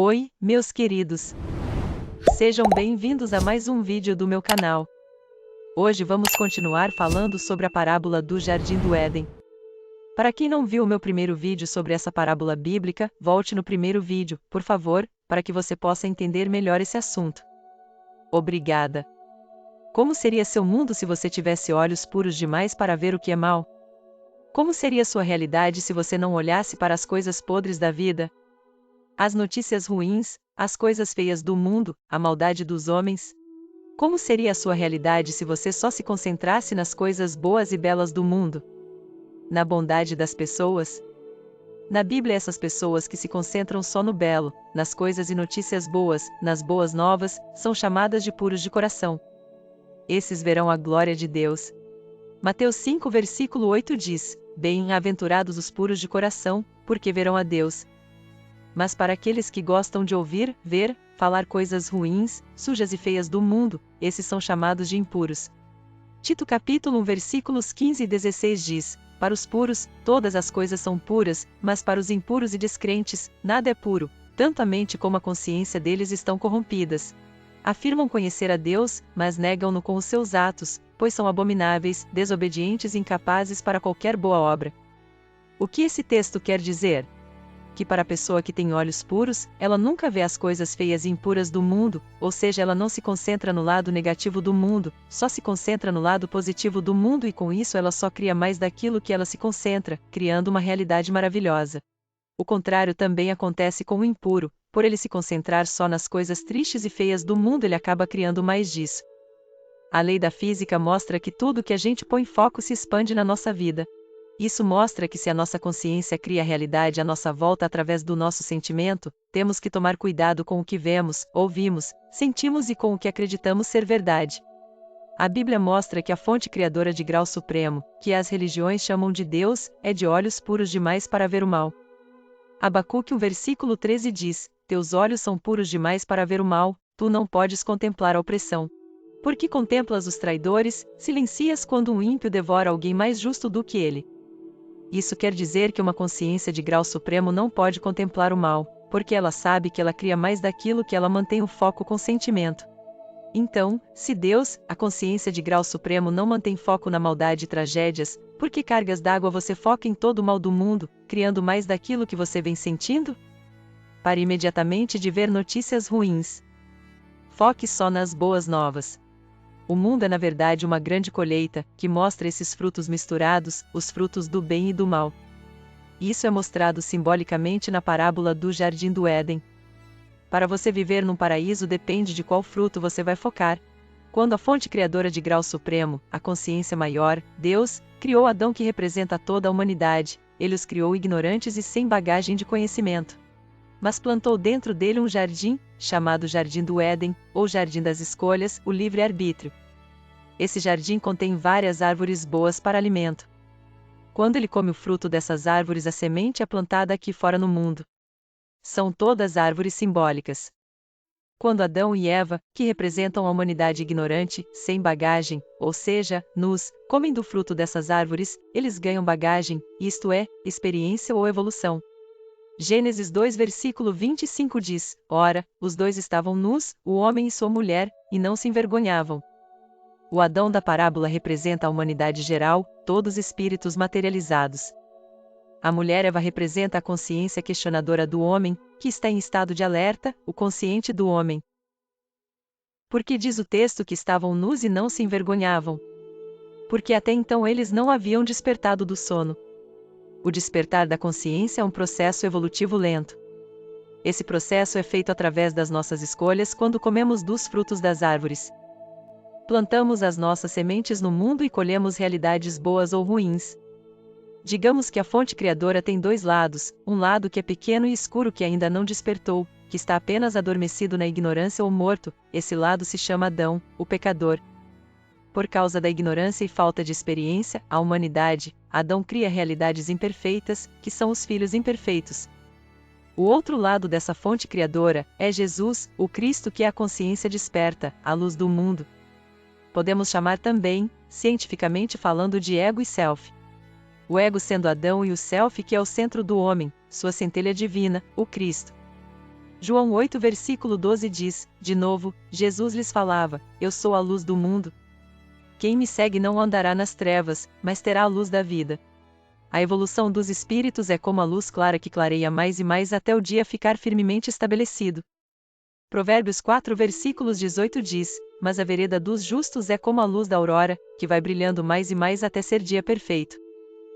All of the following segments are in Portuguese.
Oi, meus queridos! Sejam bem-vindos a mais um vídeo do meu canal. Hoje vamos continuar falando sobre a parábola do Jardim do Éden. Para quem não viu o meu primeiro vídeo sobre essa parábola bíblica, volte no primeiro vídeo, por favor, para que você possa entender melhor esse assunto. Obrigada! Como seria seu mundo se você tivesse olhos puros demais para ver o que é mal? Como seria sua realidade se você não olhasse para as coisas podres da vida? As notícias ruins, as coisas feias do mundo, a maldade dos homens? Como seria a sua realidade se você só se concentrasse nas coisas boas e belas do mundo? Na bondade das pessoas? Na Bíblia, essas pessoas que se concentram só no belo, nas coisas e notícias boas, nas boas novas, são chamadas de puros de coração. Esses verão a glória de Deus. Mateus 5 versículo 8 diz: Bem-aventurados os puros de coração, porque verão a Deus. Mas para aqueles que gostam de ouvir, ver, falar coisas ruins, sujas e feias do mundo, esses são chamados de impuros. Tito capítulo 1 versículos 15 e 16 diz: Para os puros, todas as coisas são puras, mas para os impuros e descrentes, nada é puro, tanto a mente como a consciência deles estão corrompidas. Afirmam conhecer a Deus, mas negam-no com os seus atos, pois são abomináveis, desobedientes e incapazes para qualquer boa obra. O que esse texto quer dizer? Que para a pessoa que tem olhos puros, ela nunca vê as coisas feias e impuras do mundo, ou seja, ela não se concentra no lado negativo do mundo, só se concentra no lado positivo do mundo e com isso ela só cria mais daquilo que ela se concentra, criando uma realidade maravilhosa. O contrário também acontece com o impuro, por ele se concentrar só nas coisas tristes e feias do mundo, ele acaba criando mais disso. A lei da física mostra que tudo que a gente põe foco se expande na nossa vida. Isso mostra que se a nossa consciência cria a realidade à nossa volta através do nosso sentimento, temos que tomar cuidado com o que vemos, ouvimos, sentimos e com o que acreditamos ser verdade. A Bíblia mostra que a fonte criadora de grau supremo, que as religiões chamam de Deus, é de olhos puros demais para ver o mal. Abacuque 1 versículo 13 diz: Teus olhos são puros demais para ver o mal, tu não podes contemplar a opressão. Porque contemplas os traidores, silencias quando um ímpio devora alguém mais justo do que ele. Isso quer dizer que uma consciência de grau supremo não pode contemplar o mal, porque ela sabe que ela cria mais daquilo que ela mantém o foco com sentimento. Então, se Deus, a consciência de grau supremo, não mantém foco na maldade e tragédias, por que cargas d'água você foca em todo o mal do mundo, criando mais daquilo que você vem sentindo? Pare imediatamente de ver notícias ruins. Foque só nas boas novas. O mundo é na verdade uma grande colheita, que mostra esses frutos misturados, os frutos do bem e do mal. Isso é mostrado simbolicamente na parábola do Jardim do Éden. Para você viver num paraíso depende de qual fruto você vai focar. Quando a fonte criadora de grau supremo, a consciência maior, Deus, criou Adão que representa toda a humanidade, ele os criou ignorantes e sem bagagem de conhecimento. Mas plantou dentro dele um jardim, chamado Jardim do Éden, ou Jardim das Escolhas, o livre-arbítrio. Esse jardim contém várias árvores boas para alimento. Quando ele come o fruto dessas árvores, a semente é plantada aqui fora no mundo. São todas árvores simbólicas. Quando Adão e Eva, que representam a humanidade ignorante, sem bagagem, ou seja, nus, comem do fruto dessas árvores, eles ganham bagagem, isto é, experiência ou evolução. Gênesis 2 versículo 25 diz: Ora, os dois estavam nus, o homem e sua mulher, e não se envergonhavam. O Adão da parábola representa a humanidade geral, todos espíritos materializados. A mulher Eva representa a consciência questionadora do homem, que está em estado de alerta, o consciente do homem. Porque diz o texto que estavam nus e não se envergonhavam? Porque até então eles não haviam despertado do sono. O despertar da consciência é um processo evolutivo lento. Esse processo é feito através das nossas escolhas quando comemos dos frutos das árvores. Plantamos as nossas sementes no mundo e colhemos realidades boas ou ruins. Digamos que a fonte criadora tem dois lados, um lado que é pequeno e escuro que ainda não despertou, que está apenas adormecido na ignorância ou morto, esse lado se chama Adão, o pecador. Por causa da ignorância e falta de experiência, a humanidade, Adão cria realidades imperfeitas, que são os filhos imperfeitos. O outro lado dessa fonte criadora é Jesus, o Cristo que é a consciência desperta, a luz do mundo. Podemos chamar também, cientificamente falando, de ego e self. O ego sendo Adão e o self que é o centro do homem, sua centelha divina, o Cristo. João 8 versículo 12 diz, de novo, Jesus lhes falava, eu sou a luz do mundo. Quem me segue não andará nas trevas, mas terá a luz da vida. A evolução dos espíritos é como a luz clara que clareia mais e mais até o dia ficar firmemente estabelecido. Provérbios 4 versículos 18 diz, mas a vereda dos justos é como a luz da aurora, que vai brilhando mais e mais até ser dia perfeito.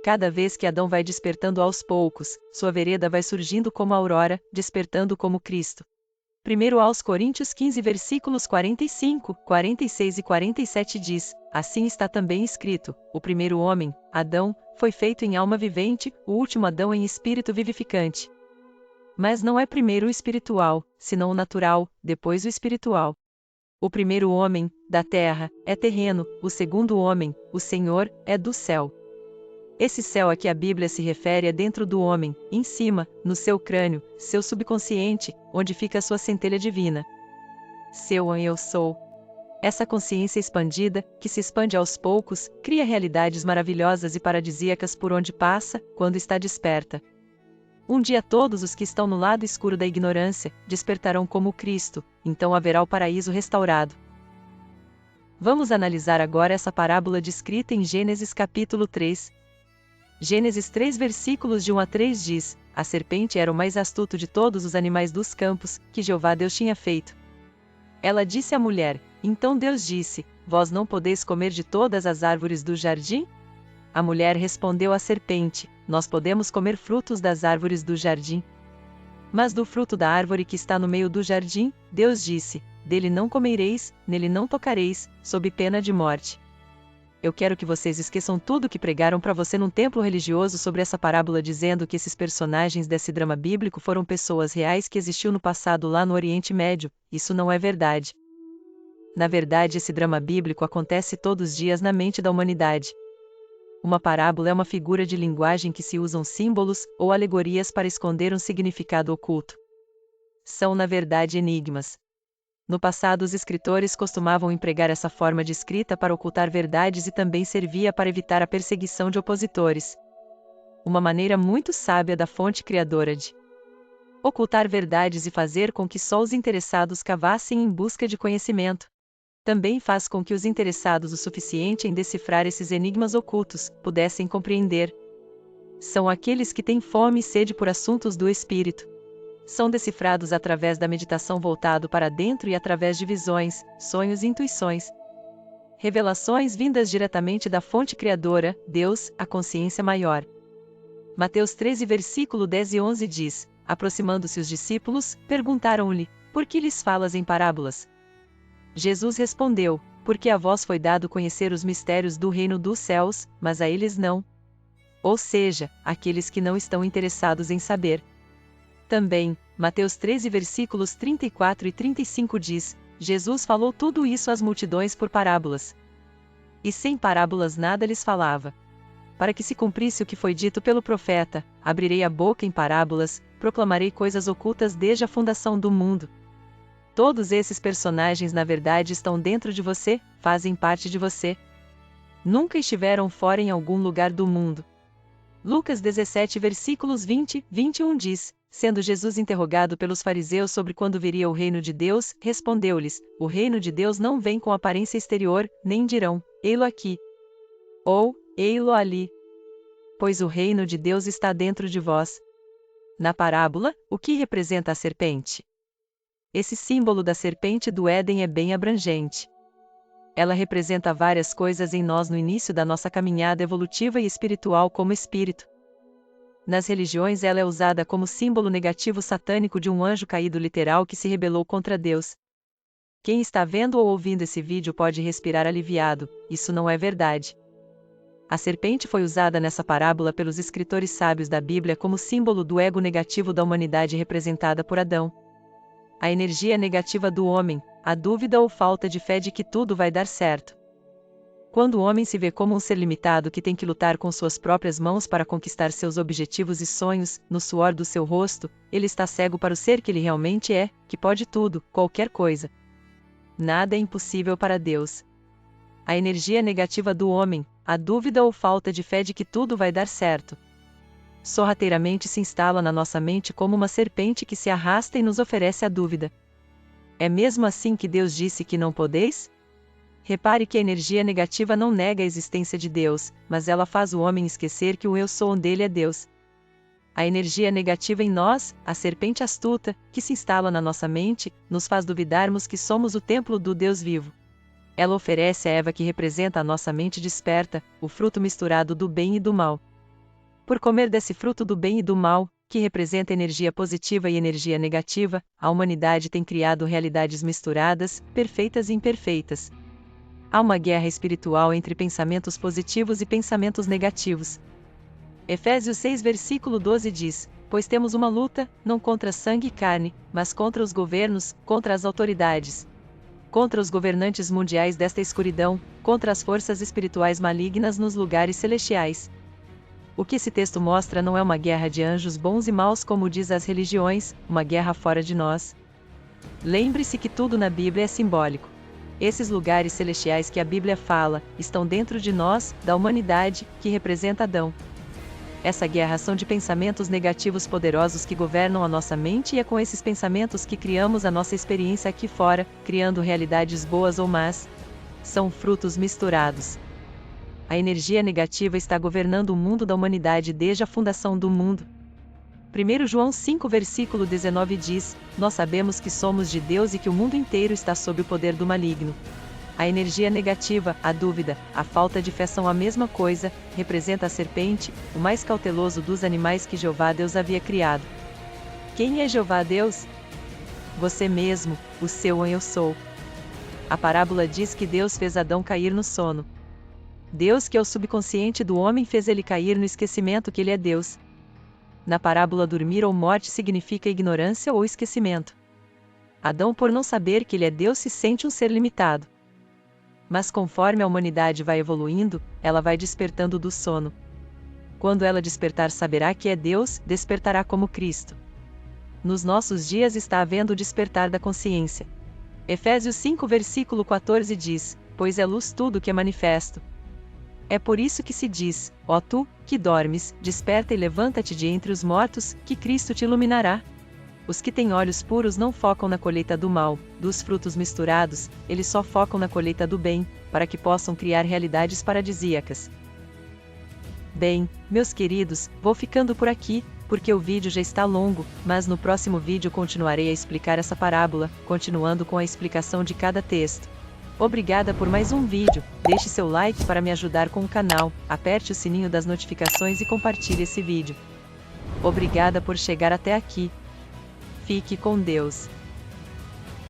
Cada vez que Adão vai despertando aos poucos, sua vereda vai surgindo como a aurora, despertando como Cristo. 1 aos Coríntios 15 versículos 45, 46 e 47 diz, assim está também escrito, o primeiro homem, Adão, foi feito em alma vivente, o último Adão em espírito vivificante. Mas não é primeiro o espiritual, senão o natural, depois o espiritual. O primeiro homem, da terra, é terreno, o segundo homem, o Senhor, é do céu. Esse céu a que a Bíblia se refere é dentro do homem, em cima, no seu crânio, seu subconsciente, onde fica a sua centelha divina. Seu eu sou. Essa consciência expandida, que se expande aos poucos, cria realidades maravilhosas e paradisíacas por onde passa, quando está desperta. Um dia todos os que estão no lado escuro da ignorância, despertarão como Cristo, então haverá o paraíso restaurado. Vamos analisar agora essa parábola descrita em Gênesis capítulo 3. Gênesis 3 versículos de 1 a 3 diz, a serpente era o mais astuto de todos os animais dos campos, que Jeová Deus tinha feito. Ela disse à mulher, então Deus disse, vós não podeis comer de todas as árvores do jardim? A mulher respondeu à serpente, nós podemos comer frutos das árvores do jardim. Mas do fruto da árvore que está no meio do jardim, Deus disse, dele não comereis, nele não tocareis, sob pena de morte. Eu quero que vocês esqueçam tudo que pregaram para você num templo religioso sobre essa parábola dizendo que esses personagens desse drama bíblico foram pessoas reais que existiu no passado lá no Oriente Médio. Isso não é verdade. Na verdade, esse drama bíblico acontece todos os dias na mente da humanidade. Uma parábola é uma figura de linguagem que se usam símbolos ou alegorias para esconder um significado oculto. São, na verdade, enigmas. No passado, os escritores costumavam empregar essa forma de escrita para ocultar verdades e também servia para evitar a perseguição de opositores. Uma maneira muito sábia da fonte criadora de ocultar verdades e fazer com que só os interessados cavassem em busca de conhecimento. Também faz com que os interessados o suficiente em decifrar esses enigmas ocultos pudessem compreender. São aqueles que têm fome e sede por assuntos do espírito. São decifrados através da meditação voltado para dentro e através de visões, sonhos e intuições. Revelações vindas diretamente da fonte criadora, Deus, a consciência maior. Mateus 13 versículo 10 e 11 diz, aproximando-se os discípulos, perguntaram-lhe, por que lhes falas em parábolas? Jesus respondeu, porque a vós foi dado conhecer os mistérios do reino dos céus, mas a eles não. Ou seja, aqueles que não estão interessados em saber. Também, Mateus 13 versículos 34 e 35 diz, Jesus falou tudo isso às multidões por parábolas. E sem parábolas nada lhes falava. Para que se cumprisse o que foi dito pelo profeta, abrirei a boca em parábolas, proclamarei coisas ocultas desde a fundação do mundo. Todos esses personagens na verdade estão dentro de você, fazem parte de você. Nunca estiveram fora em algum lugar do mundo. Lucas 17 versículos 20, 21 diz, sendo Jesus interrogado pelos fariseus sobre quando viria o reino de Deus, respondeu-lhes, o reino de Deus não vem com aparência exterior, nem dirão, ei-lo aqui, ou, ei-lo ali. Pois o reino de Deus está dentro de vós. Na parábola, o que representa a serpente? Esse símbolo da serpente do Éden é bem abrangente. Ela representa várias coisas em nós no início da nossa caminhada evolutiva e espiritual como espírito. Nas religiões ela é usada como símbolo negativo satânico de um anjo caído literal que se rebelou contra Deus. Quem está vendo ou ouvindo esse vídeo pode respirar aliviado, isso não é verdade. A serpente foi usada nessa parábola pelos escritores sábios da Bíblia como símbolo do ego negativo da humanidade representada por Adão. A energia negativa do homem, a dúvida ou falta de fé de que tudo vai dar certo. Quando o homem se vê como um ser limitado que tem que lutar com suas próprias mãos para conquistar seus objetivos e sonhos, no suor do seu rosto, ele está cego para o ser que ele realmente é, que pode tudo, qualquer coisa. Nada é impossível para Deus. A energia negativa do homem, a dúvida ou falta de fé de que tudo vai dar certo. sorrateiramente se instala na nossa mente como uma serpente que se arrasta e nos oferece a dúvida. É mesmo assim que Deus disse que não podeis? Repare que a energia negativa não nega a existência de Deus, mas ela faz o homem esquecer que o eu sou dele é Deus. A energia negativa em nós, a serpente astuta, que se instala na nossa mente, nos faz duvidarmos que somos o templo do Deus vivo. Ela oferece a Eva que representa a nossa mente desperta, o fruto misturado do bem e do mal. Por comer desse fruto do bem e do mal, que representa energia positiva e energia negativa, a humanidade tem criado realidades misturadas, perfeitas e imperfeitas. Há uma guerra espiritual entre pensamentos positivos e pensamentos negativos. Efésios 6 versículo 12 diz: pois temos uma luta, não contra sangue e carne, mas contra os governos, contra as autoridades, contra os governantes mundiais desta escuridão, contra as forças espirituais malignas nos lugares celestiais. O que esse texto mostra não é uma guerra de anjos bons e maus como diz as religiões, uma guerra fora de nós. Lembre-se que tudo na Bíblia é simbólico. Esses lugares celestiais que a Bíblia fala, estão dentro de nós, da humanidade, que representa Adão. Essa guerra são de pensamentos negativos poderosos que governam a nossa mente e é com esses pensamentos que criamos a nossa experiência aqui fora, criando realidades boas ou más. São frutos misturados. A energia negativa está governando o mundo da humanidade desde a fundação do mundo. 1 João 5 versículo 19 diz: nós sabemos que somos de Deus e que o mundo inteiro está sob o poder do maligno. A energia negativa, a dúvida, a falta de fé são a mesma coisa, representa a serpente, o mais cauteloso dos animais que Jeová Deus havia criado. Quem é Jeová Deus? Você mesmo, o seu eu sou. A parábola diz que Deus fez Adão cair no sono. Deus, que é o subconsciente do homem, fez ele cair no esquecimento que ele é Deus. Na parábola, dormir ou morte significa ignorância ou esquecimento. Adão, por não saber que ele é Deus, se sente um ser limitado. Mas conforme a humanidade vai evoluindo, ela vai despertando do sono. Quando ela despertar, saberá que é Deus, despertará como Cristo. Nos nossos dias está havendo o despertar da consciência. Efésios 5 versículo 14 diz: pois é luz tudo que é manifesto. É por isso que se diz: ó tu, que dormes, desperta e levanta-te de entre os mortos, que Cristo te iluminará. Os que têm olhos puros não focam na colheita do mal, dos frutos misturados, eles só focam na colheita do bem, para que possam criar realidades paradisíacas. Bem, meus queridos, vou ficando por aqui, porque o vídeo já está longo, mas no próximo vídeo continuarei a explicar essa parábola, continuando com a explicação de cada texto. Obrigada por mais um vídeo, deixe seu like para me ajudar com o canal, aperte o sininho das notificações e compartilhe esse vídeo. Obrigada por chegar até aqui. Fique com Deus.